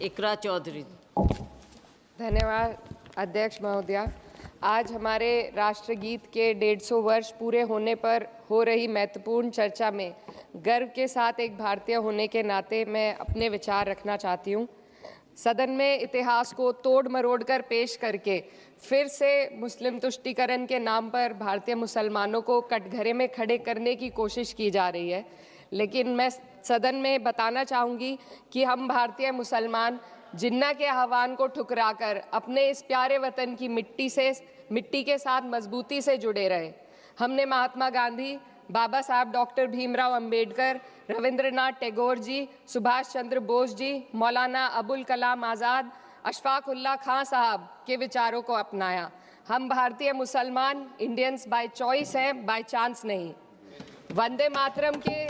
इकरा चौधरी। धन्यवाद अध्यक्ष महोदया। आज हमारे राष्ट्रगीत के 150 वर्ष पूरे होने पर हो रही महत्वपूर्ण चर्चा में गर्व के साथ एक भारतीय होने के नाते मैं अपने विचार रखना चाहती हूँ। सदन में इतिहास को तोड़ मरोड़ कर पेश करके फिर से मुस्लिम तुष्टीकरण के नाम पर भारतीय मुसलमानों को कटघरे में खड़े करने की कोशिश की जा रही है। लेकिन मैं सदन में बताना चाहूँगी कि हम भारतीय मुसलमान जिन्ना के आह्वान को ठुकराकर अपने इस प्यारे वतन की मिट्टी के साथ मजबूती से जुड़े रहे। हमने महात्मा गांधी, बाबा साहब डॉक्टर भीमराव अंबेडकर, रविंद्रनाथ टैगोर जी, सुभाष चंद्र बोस जी, मौलाना अबुल कलाम आज़ाद, अशफाक उल्लाह खां साहब के विचारों को अपनाया। हम भारतीय मुसलमान इंडियंस बाय चॉइस हैं, बाय चांस नहीं। वंदे मातरम के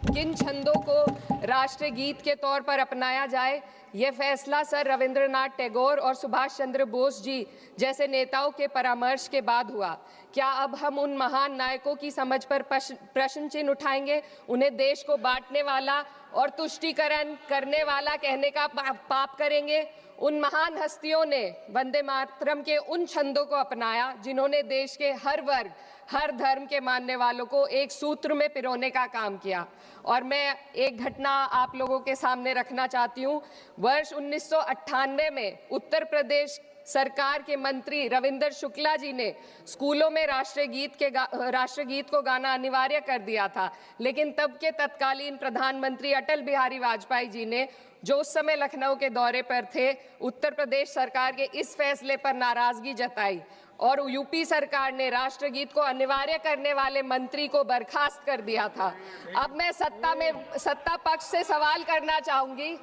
किन छंदों को राष्ट्रगीत के तौर पर अपनाया जाए, यह फैसला सर रविंद्रनाथ टैगोर और सुभाष चंद्र बोस जी जैसे नेताओं के परामर्श के बाद हुआ। क्या अब हम उन महान नायकों की समझ पर प्रश्न चिन्ह उठाएंगे, उन्हें देश को बांटने वाला और तुष्टीकरण करने वाला कहने का पाप करेंगे? उन महान हस्तियों ने वंदे मातरम के उन छंदों को अपनाया जिन्होंने देश के हर वर्ग, हर धर्म के मानने वालों को एक सूत्र में पिरोने का काम किया। और मैं एक घटना आप लोगों के सामने रखना चाहती हूँ। वर्ष 1998 में उत्तर प्रदेश सरकार के मंत्री रविंदर शुक्ला जी ने स्कूलों में राष्ट्रगीत को गाना अनिवार्य कर दिया था। लेकिन तब के तत्कालीन प्रधानमंत्री अटल बिहारी वाजपेयी जी ने, जो उस समय लखनऊ के दौरे पर थे, उत्तर प्रदेश सरकार के इस फैसले पर नाराजगी जताई और यूपी सरकार ने राष्ट्रगीत को अनिवार्य करने वाले मंत्री को बर्खास्त कर दिया था। अब मैं सत्ता पक्ष से सवाल करना चाहूंगी।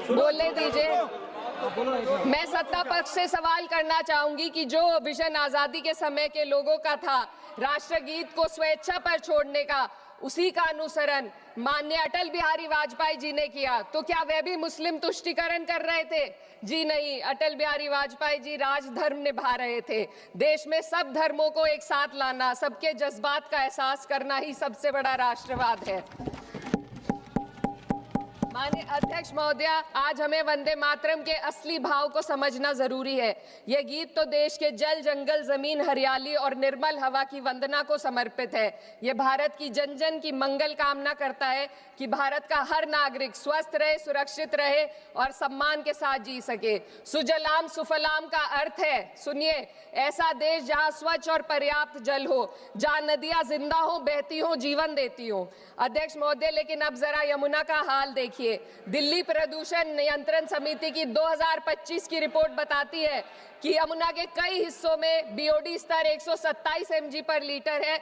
बोलने दीजिए। मैं सत्ता पक्ष से सवाल करना चाहूंगी कि जो विजन आजादी के समय के लोगों का था, राष्ट्रगीत को स्वेच्छा पर छोड़ने का, उसी का अनुसरण माननीय अटल बिहारी वाजपेयी जी ने किया, तो क्या वह भी मुस्लिम तुष्टीकरण कर रहे थे? जी नहीं, अटल बिहारी वाजपेयी जी राजधर्म निभा रहे थे। देश में सब धर्मों को एक साथ लाना, सबके जज्बात का एहसास करना ही सबसे बड़ा राष्ट्रवाद है। माननीय अध्यक्ष महोदया, आज हमें वंदे मातरम के असली भाव को समझना जरूरी है। यह गीत तो देश के जल, जंगल, जमीन, हरियाली और निर्मल हवा की वंदना को समर्पित है। यह भारत की जन जन की मंगल कामना करता है कि भारत का हर नागरिक स्वस्थ रहे, सुरक्षित रहे और सम्मान के साथ जी सके। सुजलाम सुफलाम का अर्थ है, सुनिए, ऐसा देश जहां स्वच्छ और पर्याप्त जल हो, जहां नदियां जिंदा हो, बहती हो, जीवन देती हो। अध्यक्ष महोदय, लेकिन अब जरा यमुना का हाल देखिए। दिल्ली प्रदूषण नियंत्रण समिति की 2025 की रिपोर्ट बताती है कि यमुना के कई हिस्सों में बीओडी स्तर 127 mg पर लीटर है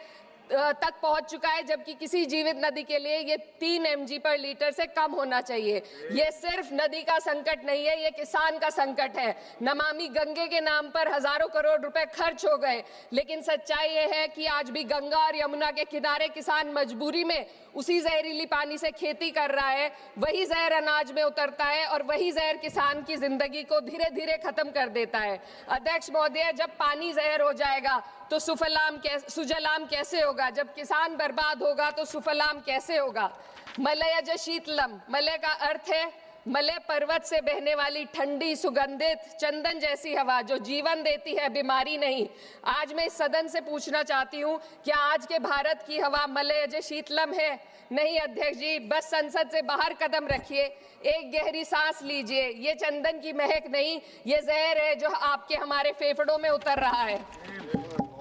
तक पहुंच चुका है, जबकि किसी जीवित नदी के लिए ये 3 mg पर लीटर से कम होना चाहिए। ये सिर्फ नदी का संकट नहीं है, ये किसान का संकट है। नमामि गंगे के नाम पर हजारों करोड़ रुपए खर्च हो गए, लेकिन सच्चाई ये है कि आज भी गंगा और यमुना के किनारे किसान मजबूरी में उसी जहरीली पानी से खेती कर रहा है। वही जहर अनाज में उतरता है और वही जहर किसान की जिंदगी को धीरे धीरे खत्म कर देता है। अध्यक्ष महोदय, जब पानी जहर हो जाएगा तो सुजलाम कैसे होगा? जब किसान बर्बाद होगा तो सुफलाम कैसे होगा? मलयज शीतलम, मलय का अर्थ है मलय पर्वत से बहने वाली ठंडी, सुगंधित, चंदन जैसी हवा जो जीवन देती है, बीमारी नहीं। आज मैं इस सदन से पूछना चाहती हूँ, क्या आज के भारत की हवा मलयज शीतलम है? नहीं अध्यक्ष जी, बस संसद से बाहर कदम रखिए, एक गहरी सांस लीजिए। ये चंदन की महक नहीं, ये जहर है जो आपके हमारे फेफड़ों में उतर रहा है।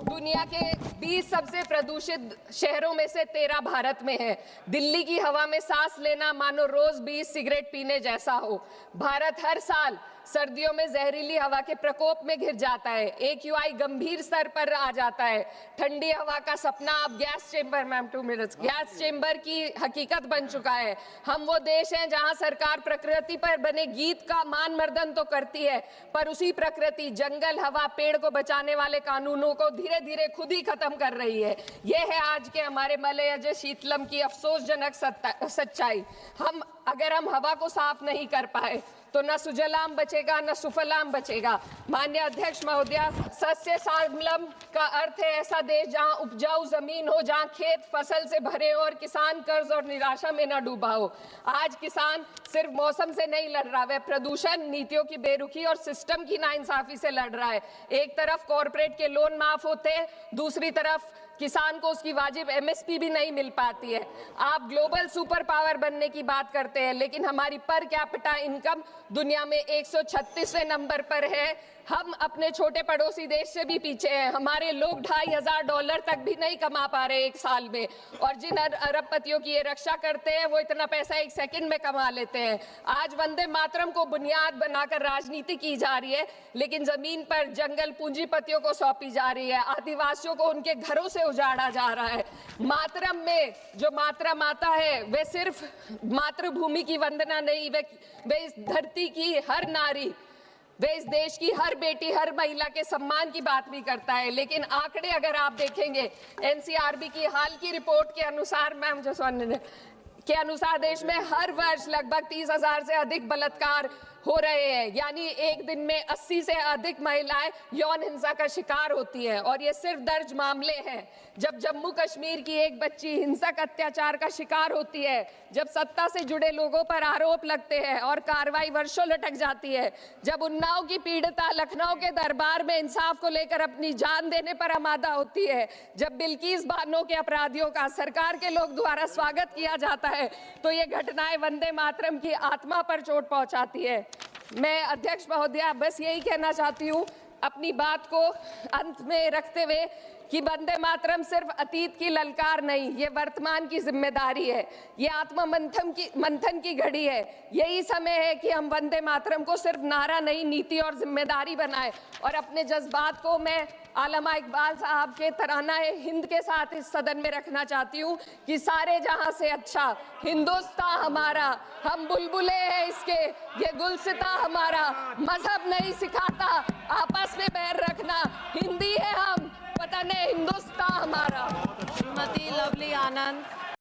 दुनिया के 20 सबसे प्रदूषित शहरों में से 13 भारत में है। दिल्ली की हवा में सांस लेना मानो रोज 20 सिगरेट पीने जैसा हो। भारत हर साल सर्दियों में जहरीली हवा के प्रकोप में घिर जाता है। AQI गंभीर स्तर पर आ जाता है। ठंडी हवा का सपना अब गैस चेंबर की हकीकत बन चुका है। हम वो देश हैं जहां सरकार प्रकृति पर बने गीत का मान मर्दन तो करती है, पर उसी प्रकृति, जंगल, हवा, पेड़ को बचाने वाले कानूनों को धीरे धीरे खुद ही खत्म कर रही है। ये है आज के हमारे मलयज शीतलम की अफसोसजनक सच्चाई। अगर हम हवा को साफ नहीं कर पाए तो न सुजलाम बचेगा न सुफलाम बचेगा। माननीय अध्यक्ष महोदया, सस्य श्यामलम का अर्थ है ऐसा देश जहां उपजाऊ जमीन हो, जहां खेत फसल से भरे हो और किसान कर्ज और निराशा में न डूबा हो। आज किसान सिर्फ मौसम से नहीं लड़ रहा, वह प्रदूषण, नीतियों की बेरुखी और सिस्टम की नाइंसाफी से लड़ रहा है। एक तरफ कॉर्पोरेट के लोन माफ होते हैं, दूसरी तरफ किसान को उसकी वाजिब एमएसपी भी नहीं मिल पाती है। आप ग्लोबल सुपर पावर बनने की बात करते हैं, लेकिन हमारी पर कैपिटा इनकम दुनिया में 136वें नंबर पर है। हम अपने छोटे पड़ोसी देश से भी पीछे हैं। हमारे लोग $2,500 तक भी नहीं कमा पा रहे एक साल में, और जिन अरबपतियों की ये रक्षा करते हैं वो इतना पैसा एक सेकंड में कमा लेते हैं। आज वंदे मातरम को बुनियाद बनाकर राजनीति की जा रही है, लेकिन जमीन पर जंगल पूंजीपतियों को सौंपी जा रही है, आदिवासियों को उनके घरों से उजाड़ा जा रहा है। मातरम में जो मात्रा माता है वे सिर्फ मातृभूमि की वंदना नहीं, वे इस धरती की हर नारी, वे इस देश की हर बेटी, हर महिला के सम्मान की बात भी करता है। लेकिन आंकड़े अगर आप देखेंगे, एनसीआरबी की हाल की रिपोर्ट के अनुसार, मैम जसवंत के अनुसार देश में हर वर्ष लगभग 30,000 से अधिक बलात्कार हो रहे हैं, यानी एक दिन में 80 से अधिक महिलाएं यौन हिंसा का शिकार होती हैं। और ये सिर्फ दर्ज मामले हैं। जब जम्मू कश्मीर की एक बच्ची हिंसक अत्याचार का शिकार होती है, जब सत्ता से जुड़े लोगों पर आरोप लगते हैं और कार्रवाई वर्षों लटक जाती है, जब उन्नाव की पीड़िता लखनऊ के दरबार में इंसाफ को लेकर अपनी जान देने पर आमादा होती है, जब बिल्किस बानो के अपराधियों का सरकार के लोग द्वारा स्वागत किया जाता है, तो ये घटनाएं वंदे मातरम की आत्मा पर चोट पहुंचाती है। मैं अध्यक्ष महोदया बस यही कहना चाहती हूँ अपनी बात को अंत में रखते हुए कि वंदे मातरम सिर्फ अतीत की ललकार नहीं, ये वर्तमान की जिम्मेदारी है, ये आत्म मंथन की घड़ी है। यही समय है कि हम वंदे मातरम को सिर्फ नारा नहीं, नीति और जिम्मेदारी बनाएं। और अपने जज्बात को मैं आलमा इकबाल साहब के तराना हिंद के साथ इस सदन में रखना चाहती हूँ कि सारे जहां से अच्छा हिंदुस्तान हमारा, हम बुलबुले हैं इसके, ये गुलसिता हमारा, मजहब नहीं सिखाता आपस में बैर रखना, हिंदी है हम, वतन है हिंदुस्तान हमारा। श्रीमती लवली आनंद।